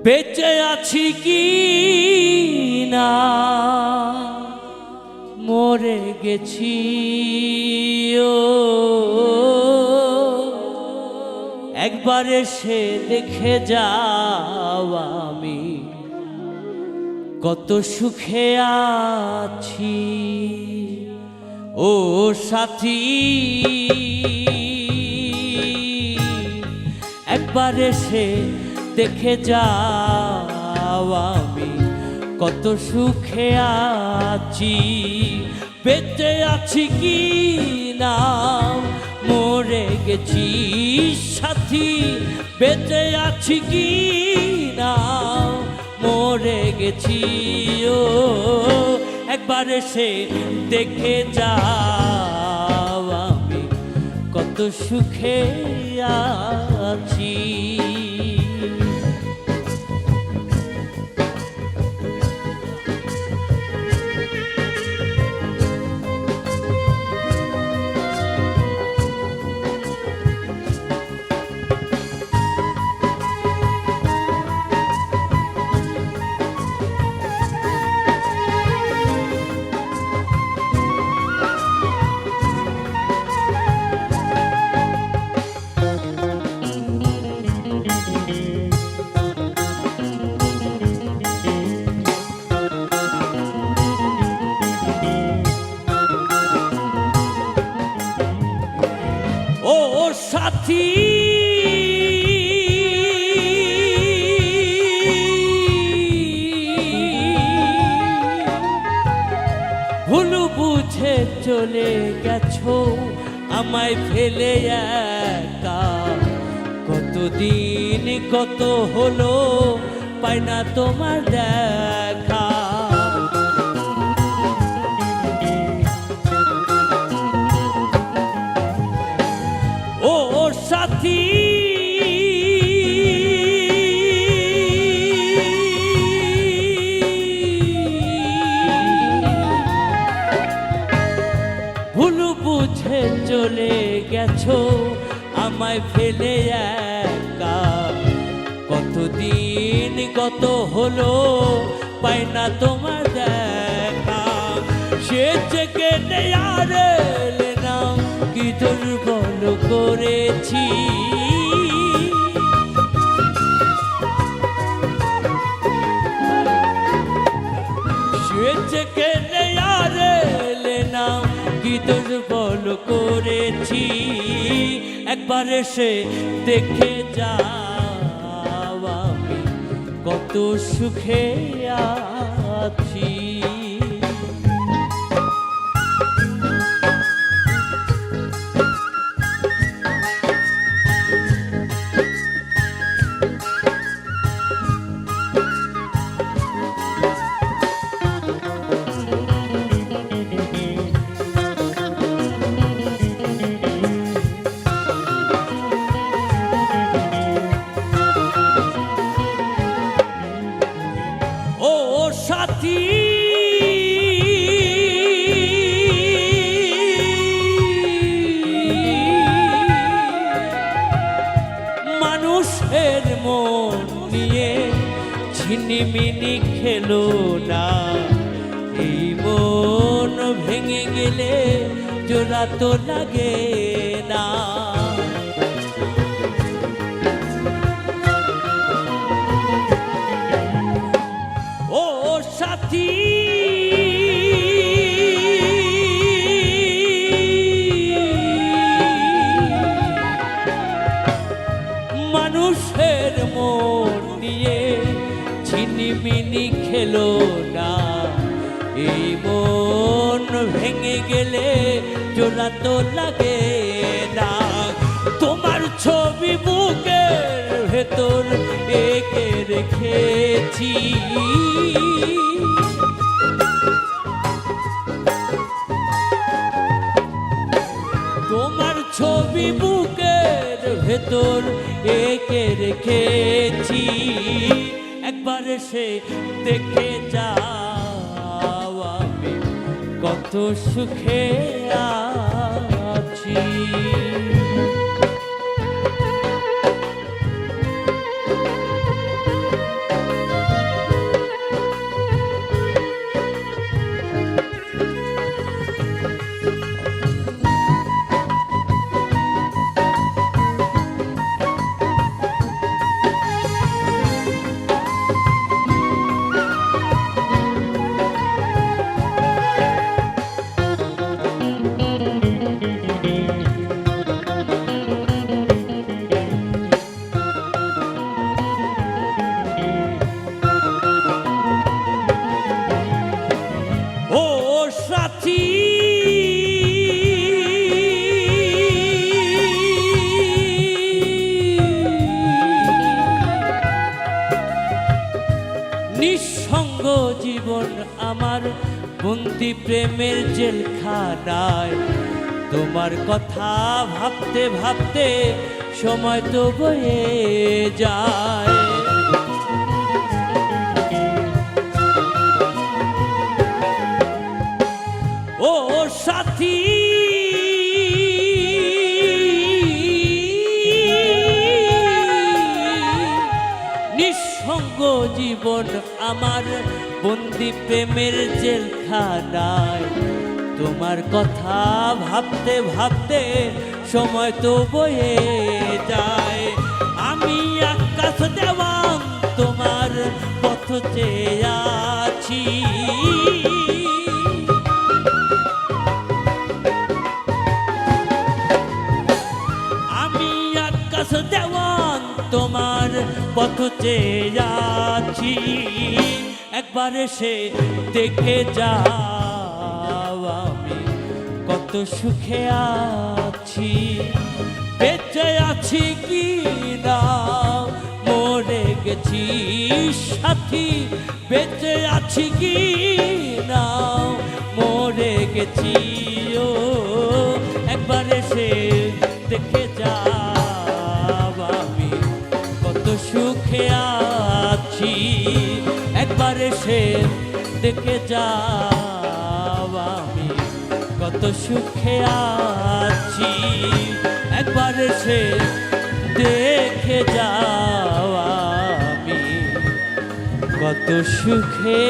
বেঁচে আছি কি না মরে গেছি ও একবার এসে দেখে যাও আমি কত সুখে আছি ও সাথী একবার এসে দেখে যাও আমি কত সুখে আছি বেঁচে আছি কি না মরে গেছি সাথী বেঁচে আছি কি না মরে গেছি ও একবার এসে দেখে যাও আমি কত সুখে আছি সাথী ভুল বুঝে চলে গেছো আমায় ফেলে একা কতদিন কত হলো পাই না তোমার দেখা সাথী ভুল বুঝে চলে গেছো আমায় ফেলে একা কতদিন কত হলো পাই না তোমার দেখা সে থেকে নেয়ার নাম কি দুর্বল করেছি সেজকে নেয়ার নাম কি দুর্বল করেছি একবার এসে দেখে যাও আমি কত সুখে আছি সাথী মানুষের মন নিয়ে ছিনিমিনি খেলো না এই মন ভেঙে গেলে জোড়া তো লাগে না সাথী মানুষের মন নিয়ে ছিনিমিনি খেলো না এই মন ভেঙে গেলে জোড়া তো লাগে না। তোমার ছবি বুকের ভেতর এঁকে রেখেছি, তোমার ছবি বুকের ভেতর এঁকে রেখেছি। একবার এসে দেখে যাও আমি কত সুখে আছি। ও সাথী, নিঃসঙ্গ জীবন আমার বন্দি প্রেমের জেলখানায়। তোমার কথা ভাবতে ভাবতে সময় তো বয়ে যায়। ও সাথী, নিঃসঙ্গ জীবন আমার বন্দি প্রেমের জেলখানায়। তোমার কথা ভাবতে ভাবতে সময় তো বয়ে যায়। আমি আকাশ দেওয়ান তোমার পথ চেয়ে আছি, আমি আকাশ দেওয়ান তোমার পথ চেয়ে যাচ্ছি। একবার এসে দেখে যাও আমি কত সুখে আছি। বেঁচে আছি কি না মরে গেছি সাথী, বেঁচে আছি কি না মরে গেছি। ও একবার এসে দেখে যাও আমি কত সুখে আছি। একবার এসে দেখে যাও আমি কত সুখে আছি। একবার এসে দেখে যাও আমি কত সুখে